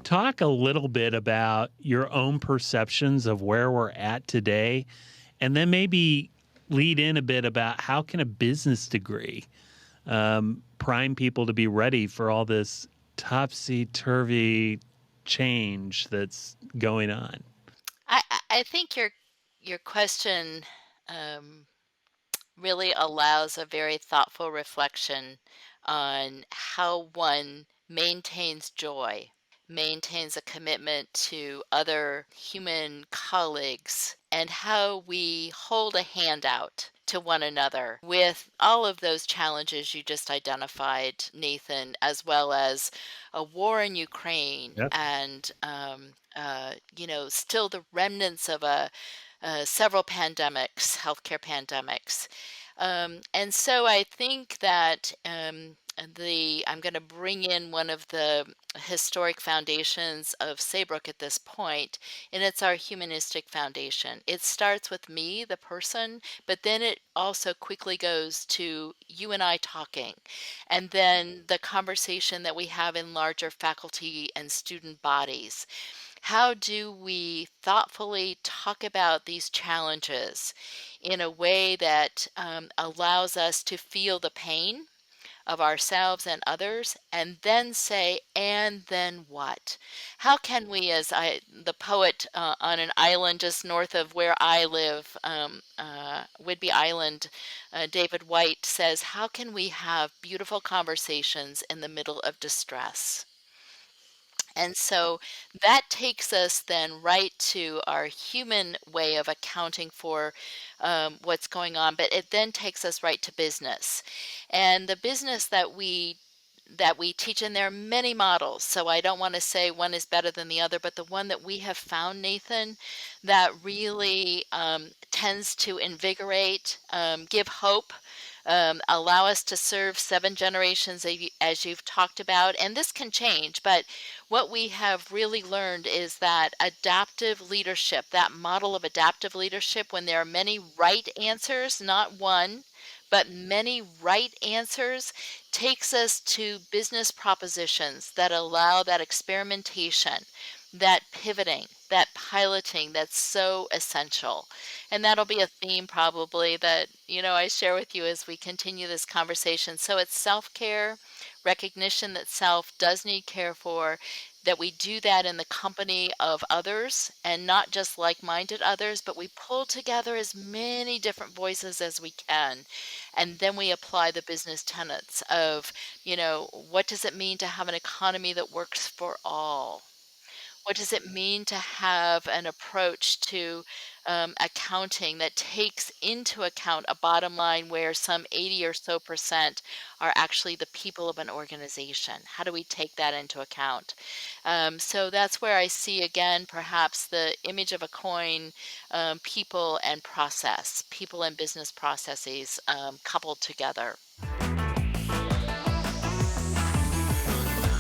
talk a little bit about your own perceptions of where we're at today, and then maybe lead in a bit about how can a business degree prime people to be ready for all this topsy-turvy change that's going on? I think your question um, really allows a very thoughtful reflection on how one maintains joy, maintains a commitment to other human colleagues, and how we hold a hand out to one another with all of those challenges you just identified, Nathan, as well as a war in Ukraine Yep. and still the remnants of a several pandemics, healthcare pandemics. And so I think that I'm going to bring in one of the historic foundations of Saybrook at this point, and it's our humanistic foundation. It starts with me, the person, but then it also quickly goes to you and I talking, and then the conversation that we have in larger faculty and student bodies. How do we thoughtfully talk about these challenges in a way that allows us to feel the pain of ourselves and others, and then say, and then what? How can we, the poet on an island just north of where I live, Whidbey Island, David White says, how can we have beautiful conversations in the middle of distress? And so that takes us then right to our human way of accounting for what's going on, but it then takes us right to business. And the business that we teach, and there are many models, so I don't want to say one is better than the other, but the one that we have found, Nathan, that really tends to invigorate, give hope, allow us to serve seven generations as you've talked about. And this can change, but what we have really learned is that adaptive leadership, that model of adaptive leadership, when there are many right answers, not one, but many right answers, takes us to business propositions that allow that experimentation, that pivoting, that piloting that's so essential. And that'll be a theme probably that, I share with you as we continue this conversation. So it's self-care, recognition that self does need care for, that we do that in the company of others and not just like-minded others, but we pull together as many different voices as we can. And then we apply the business tenets of, what does it mean to have an economy that works for all? What does it mean to have an approach to accounting that takes into account a bottom line where some 80 or so percent are actually the people of an organization? How do we take that into account? So that's where I see again, perhaps the image of a coin, people and process, people and business processes coupled together.